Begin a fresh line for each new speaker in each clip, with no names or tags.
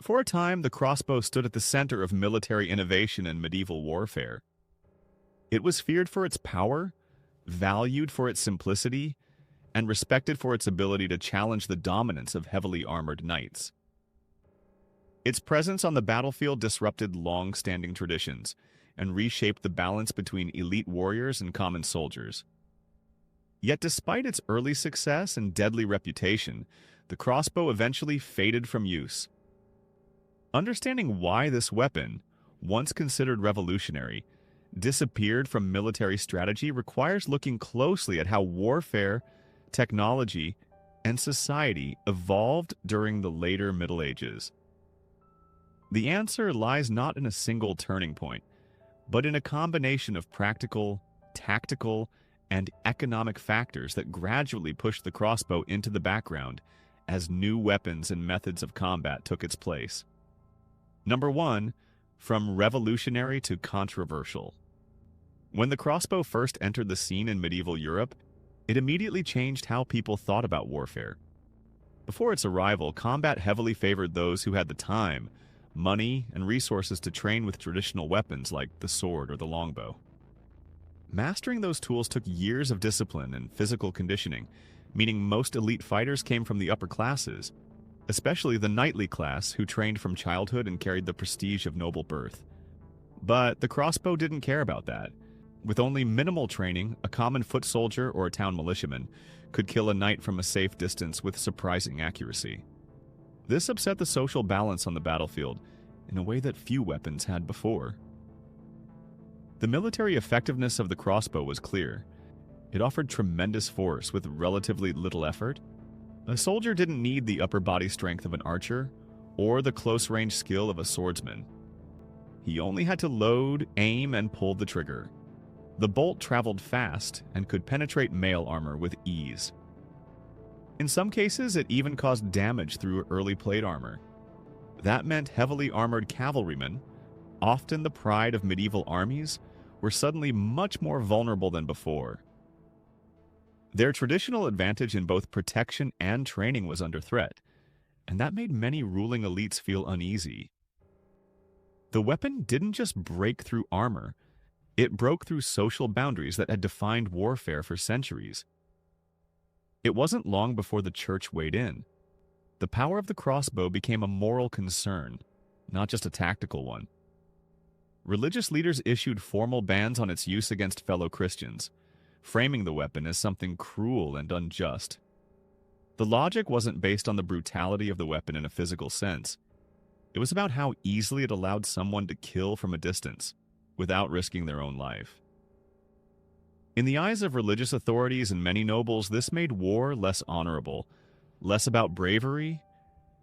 For a time, the crossbow stood at the center of military innovation in medieval warfare. It was feared for its power, valued for its simplicity, and respected for its ability to challenge the dominance of heavily armored knights. Its presence on the battlefield disrupted long-standing traditions and reshaped the balance between elite warriors and common soldiers. Yet despite its early success and deadly reputation, the crossbow eventually faded from use. Understanding why this weapon, once considered revolutionary, disappeared from military strategy requires looking closely at how warfare, technology, and society evolved during the later Middle Ages. The answer lies not in a single turning point, but in a combination of practical, tactical, and economic factors that gradually pushed the crossbow into the background as new weapons and methods of combat took its place. Number 1. From revolutionary to controversial. When the crossbow first entered the scene in medieval Europe, it immediately changed how people thought about warfare. Before its arrival, combat heavily favored those who had the time, money, and resources to train with traditional weapons like the sword or the longbow. Mastering those tools took years of discipline and physical conditioning, meaning most elite fighters came from the upper classes, especially the knightly class who trained from childhood and carried the prestige of noble birth. But the crossbow didn't care about that. With only minimal training, a common foot soldier or a town militiaman could kill a knight from a safe distance with surprising accuracy. This upset the social balance on the battlefield in a way that few weapons had before. The military effectiveness of the crossbow was clear. It offered tremendous force with relatively little effort. A soldier didn't need the upper body strength of an archer or the close-range skill of a swordsman. He only had to load, aim, and pull the trigger. The bolt traveled fast and could penetrate mail armor with ease. In some cases, it even caused damage through early plate armor. That meant heavily armored cavalrymen, often the pride of medieval armies, were suddenly much more vulnerable than before. Their traditional advantage in both protection and training was under threat, and that made many ruling elites feel uneasy. The weapon didn't just break through armor, it broke through social boundaries that had defined warfare for centuries. It wasn't long before the church weighed in. The power of the crossbow became a moral concern, not just a tactical one. Religious leaders issued formal bans on its use against fellow Christians, framing the weapon as something cruel and unjust. The logic wasn't based on the brutality of the weapon in a physical sense. It was about how easily it allowed someone to kill from a distance, without risking their own life. In the eyes of religious authorities and many nobles, this made war less honorable, less about bravery,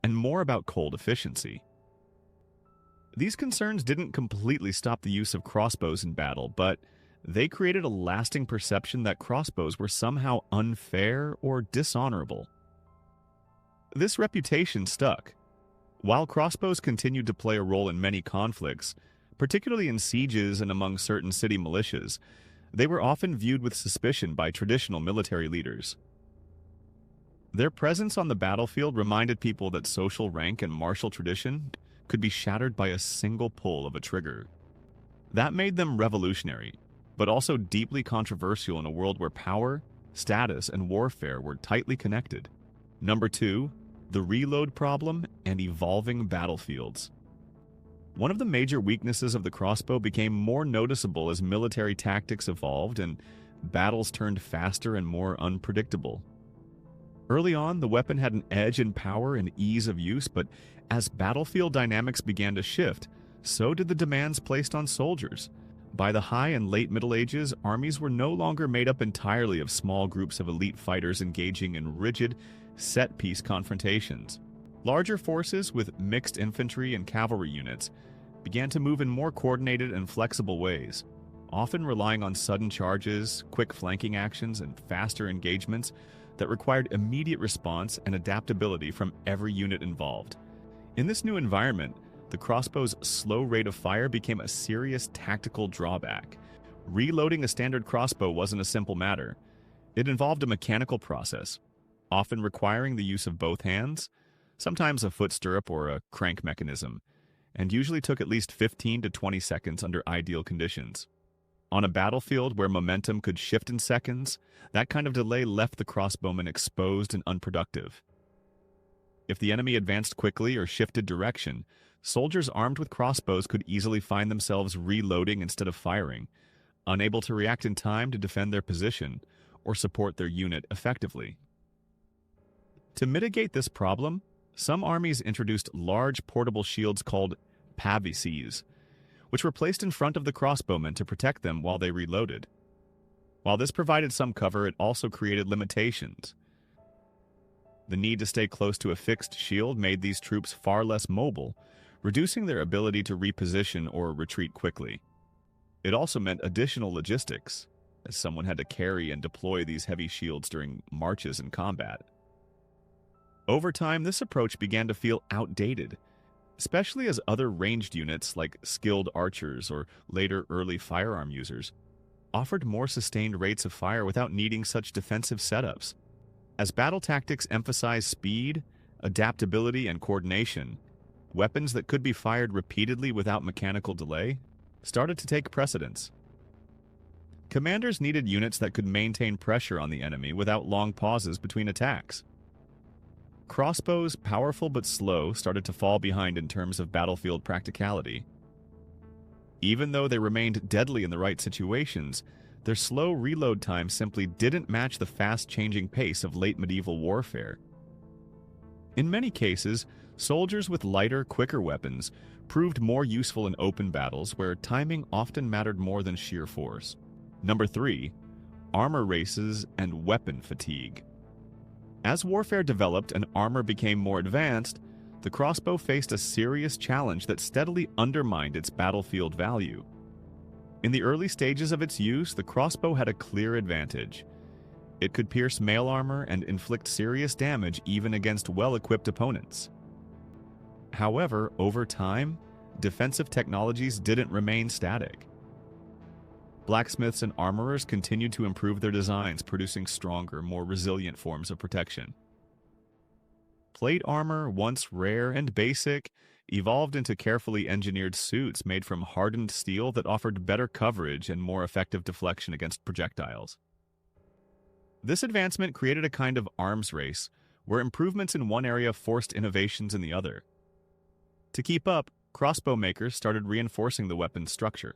and more about cold efficiency. These concerns didn't completely stop the use of crossbows in battle, but they created a lasting perception that crossbows were somehow unfair or dishonorable. This reputation stuck. While crossbows continued to play a role in many conflicts, particularly in sieges and among certain city militias, they were often viewed with suspicion by traditional military leaders. Their presence on the battlefield reminded people that social rank and martial tradition could be shattered by a single pull of a trigger. That made them revolutionary, but also deeply controversial in a world where power, status, and warfare were tightly connected. Number 2, the reload problem and evolving battlefields. One of the major weaknesses of the crossbow became more noticeable as military tactics evolved and battles turned faster and more unpredictable. Early on, the weapon had an edge in power and ease of use, but as battlefield dynamics began to shift, so did the demands placed on soldiers. By the high and late Middle Ages, armies were no longer made up entirely of small groups of elite fighters engaging in rigid, set-piece confrontations. Larger forces with mixed infantry and cavalry units began to move in more coordinated and flexible ways, often relying on sudden charges, quick flanking actions, and faster engagements that required immediate response and adaptability from every unit involved. In this new environment, the crossbow's slow rate of fire became a serious tactical drawback. Reloading a standard crossbow wasn't a simple matter. It involved a mechanical process, often requiring the use of both hands, sometimes a foot stirrup or a crank mechanism, and usually took at least 15 to 20 seconds under ideal conditions. On a battlefield where momentum could shift in seconds, that kind of delay left the crossbowman exposed and unproductive. If the enemy advanced quickly or shifted direction, soldiers armed with crossbows could easily find themselves reloading instead of firing, unable to react in time to defend their position or support their unit effectively. To mitigate this problem, some armies introduced large portable shields called paved, which were placed in front of the crossbowmen to protect them while they reloaded. While this provided some cover, it also created limitations. The need to stay close to a fixed shield made these troops far less mobile, reducing their ability to reposition or retreat quickly. It also meant additional logistics, as someone had to carry and deploy these heavy shields during marches and combat. Over time, this approach began to feel outdated, especially as other ranged units like skilled archers or later early firearm users offered more sustained rates of fire without needing such defensive setups. As battle tactics emphasized speed, adaptability, and coordination, weapons that could be fired repeatedly without mechanical delay started to take precedence. Commanders needed units that could maintain pressure on the enemy without long pauses between attacks. Crossbows, powerful but slow, started to fall behind in terms of battlefield practicality. Even though they remained deadly in the right situations, their slow reload time simply didn't match the fast-changing pace of late medieval warfare. In many cases, soldiers with lighter, quicker weapons proved more useful in open battles where timing often mattered more than sheer force. Number 3. Armor races and weapon fatigue. As warfare developed and armor became more advanced, the crossbow faced a serious challenge that steadily undermined its battlefield value. In the early stages of its use, the crossbow had a clear advantage. It could pierce mail armor and inflict serious damage even against well-equipped opponents. However, over time, defensive technologies didn't remain static. Blacksmiths and armorers continued to improve their designs, producing stronger, more resilient forms of protection. Plate armor, once rare and basic, evolved into carefully engineered suits made from hardened steel that offered better coverage and more effective deflection against projectiles. This advancement created a kind of arms race, where improvements in one area forced innovations in the other. To keep up, crossbow makers started reinforcing the weapon's structure.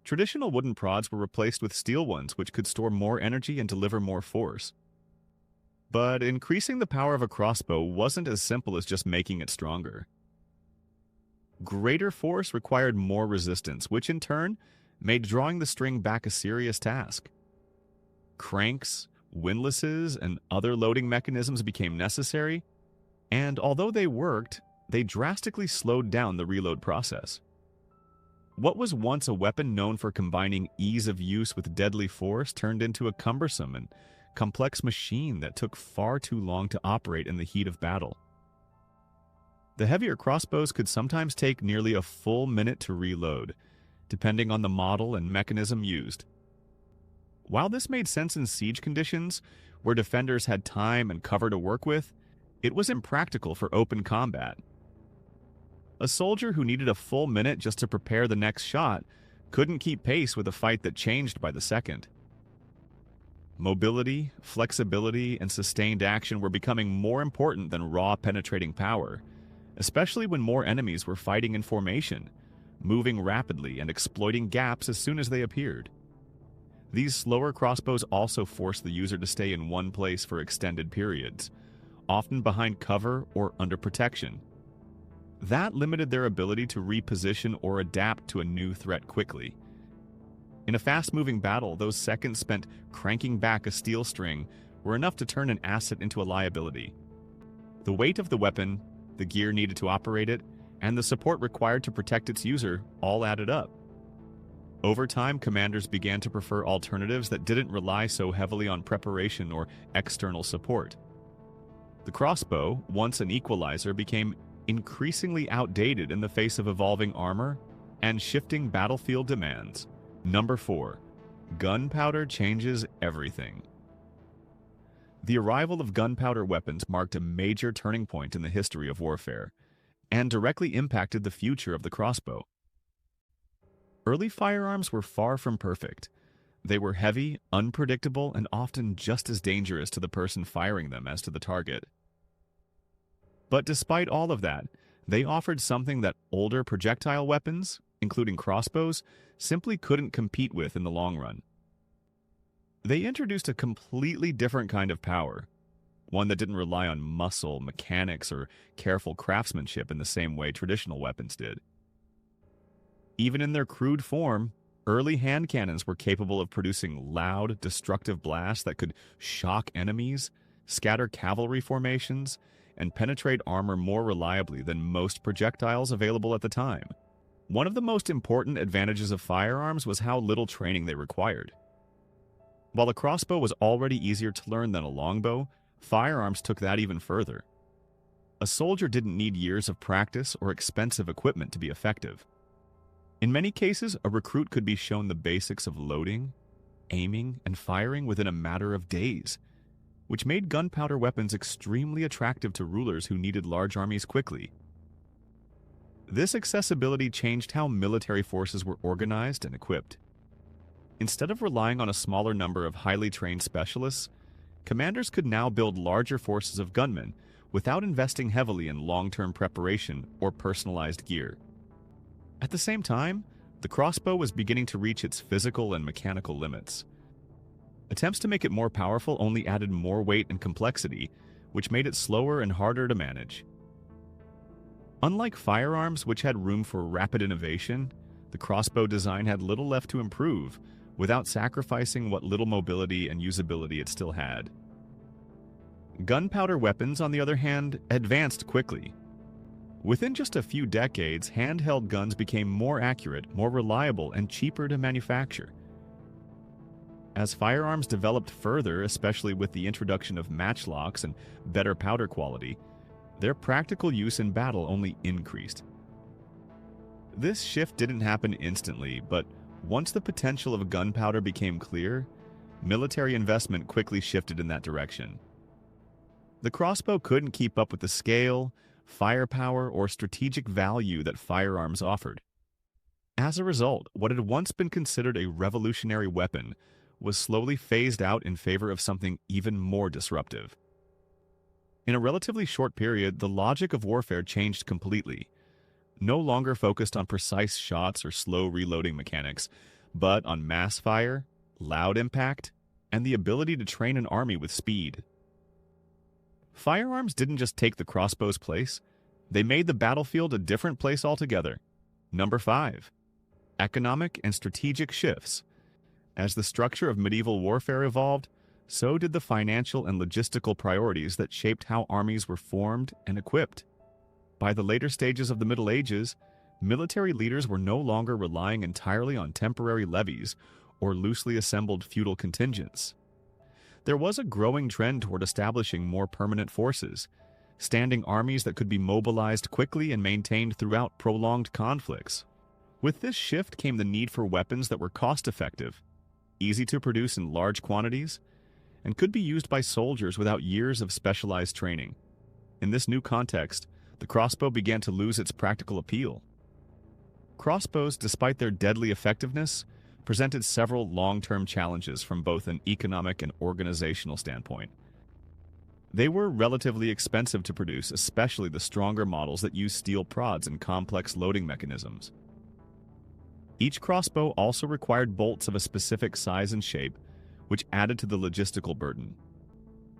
Traditional wooden prods were replaced with steel ones, which could store more energy and deliver more force. But increasing the power of a crossbow wasn't as simple as just making it stronger. Greater force required more resistance, which in turn made drawing the string back a serious task. Cranks, windlasses, and other loading mechanisms became necessary, and although they worked, they drastically slowed down the reload process. What was once a weapon known for combining ease of use with deadly force turned into a cumbersome and complex machine that took far too long to operate in the heat of battle. The heavier crossbows could sometimes take nearly a full minute to reload, depending on the model and mechanism used. While this made sense in siege conditions, where defenders had time and cover to work with, it was impractical for open combat. A soldier who needed a full minute just to prepare the next shot couldn't keep pace with a fight that changed by the second. Mobility, flexibility, and sustained action were becoming more important than raw penetrating power, especially when more enemies were fighting in formation, moving rapidly and exploiting gaps as soon as they appeared. These slower crossbows also forced the user to stay in one place for extended periods, often behind cover or under protection. That limited their ability to reposition or adapt to a new threat quickly. In a fast-moving battle, those seconds spent cranking back a steel string were enough to turn an asset into a liability. The weight of the weapon, the gear needed to operate it, and the support required to protect its user all added up. Over time, commanders began to prefer alternatives that didn't rely so heavily on preparation or external support. The crossbow, once an equalizer, became increasingly outdated in the face of evolving armor and shifting battlefield demands. Number 4. Gunpowder changes everything. The arrival of gunpowder weapons marked a major turning point in the history of warfare, and directly impacted the future of the crossbow. Early firearms were far from perfect. They were heavy, unpredictable, and often just as dangerous to the person firing them as to the target. But despite all of that, they offered something that older projectile weapons, including crossbows, simply couldn't compete with in the long run. They introduced a completely different kind of power, one that didn't rely on muscle, mechanics, or careful craftsmanship in the same way traditional weapons did. Even in their crude form, early hand cannons were capable of producing loud, destructive blasts that could shock enemies, scatter cavalry formations, and penetrate armor more reliably than most projectiles available at the time. One of the most important advantages of firearms was how little training they required. While a crossbow was already easier to learn than a longbow, firearms took that even further. A soldier didn't need years of practice or expensive equipment to be effective. In many cases, a recruit could be shown the basics of loading, aiming, and firing within a matter of days, which made gunpowder weapons extremely attractive to rulers who needed large armies quickly. This accessibility changed how military forces were organized and equipped. Instead of relying on a smaller number of highly trained specialists, commanders could now build larger forces of gunmen without investing heavily in long-term preparation or personalized gear. At the same time, the crossbow was beginning to reach its physical and mechanical limits. Attempts to make it more powerful only added more weight and complexity, which made it slower and harder to manage. Unlike firearms, which had room for rapid innovation, the crossbow design had little left to improve without sacrificing what little mobility and usability it still had. Gunpowder weapons, on the other hand, advanced quickly. Within just a few decades, handheld guns became more accurate, more reliable, and cheaper to manufacture. As firearms developed further, especially with the introduction of matchlocks and better powder quality, their practical use in battle only increased. This shift didn't happen instantly, but once the potential of gunpowder became clear, military investment quickly shifted in that direction. The crossbow couldn't keep up with the scale, firepower, or strategic value that firearms offered. As a result, what had once been considered a revolutionary weapon was slowly phased out in favor of something even more disruptive. In a relatively short period, the logic of warfare changed completely. No longer focused on precise shots or slow reloading mechanics, but on mass fire, loud impact, and the ability to train an army with speed. Firearms didn't just take the crossbow's place, they made the battlefield a different place altogether. Number 5. Economic and strategic shifts. As the structure of medieval warfare evolved, so did the financial and logistical priorities that shaped how armies were formed and equipped. By the later stages of the Middle Ages, military leaders were no longer relying entirely on temporary levies or loosely assembled feudal contingents. There was a growing trend toward establishing more permanent forces, standing armies that could be mobilized quickly and maintained throughout prolonged conflicts. With this shift came the need for weapons that were cost-effective, easy to produce in large quantities, and could be used by soldiers without years of specialized training. In this new context, the crossbow began to lose its practical appeal. Crossbows, despite their deadly effectiveness, presented several long-term challenges from both an economic and organizational standpoint. They were relatively expensive to produce, especially the stronger models that use steel prods and complex loading mechanisms. Each crossbow also required bolts of a specific size and shape, which added to the logistical burden.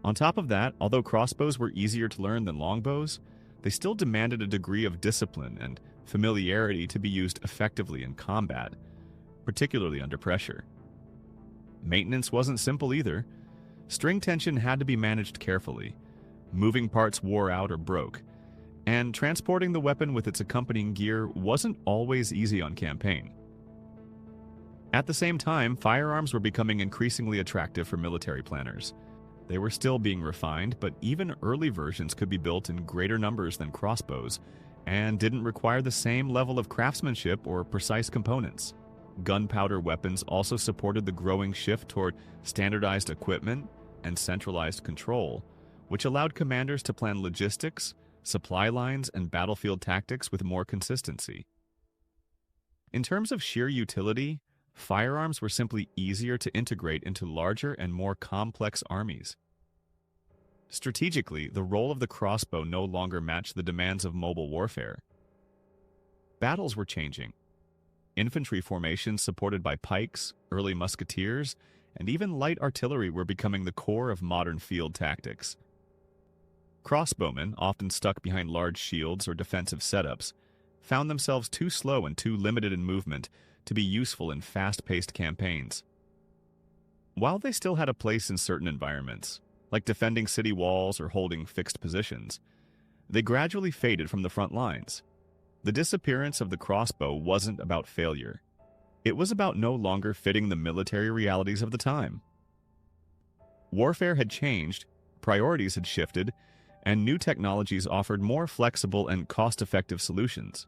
On top of that, although crossbows were easier to learn than longbows, they still demanded a degree of discipline and familiarity to be used effectively in combat, particularly under pressure. Maintenance wasn't simple either. String tension had to be managed carefully. Moving parts wore out or broke, and transporting the weapon with its accompanying gear wasn't always easy on campaign. At the same time, firearms were becoming increasingly attractive for military planners. They were still being refined, but even early versions could be built in greater numbers than crossbows, and didn't require the same level of craftsmanship or precise components. Gunpowder weapons also supported the growing shift toward standardized equipment and centralized control, which allowed commanders to plan logistics, supply lines, and battlefield tactics with more consistency. In terms of sheer utility, firearms were simply easier to integrate into larger and more complex armies. Strategically, the role of the crossbow no longer matched the demands of mobile warfare. Battles were changing. Infantry formations supported by pikes, early musketeers, and even light artillery were becoming the core of modern field tactics. Crossbowmen, often stuck behind large shields or defensive setups, found themselves too slow and too limited in movement to be useful in fast-paced campaigns. While they still had a place in certain environments, like defending city walls or holding fixed positions, they gradually faded from the front lines. The disappearance of the crossbow wasn't about failure. It was about no longer fitting the military realities of the time. Warfare had changed, priorities had shifted, and new technologies offered more flexible and cost-effective solutions.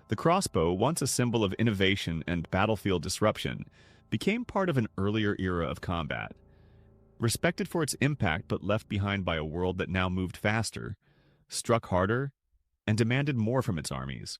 The crossbow, once a symbol of innovation and battlefield disruption, became part of an earlier era of combat. Respected for its impact but left behind by a world that now moved faster, struck harder, and demanded more from its armies.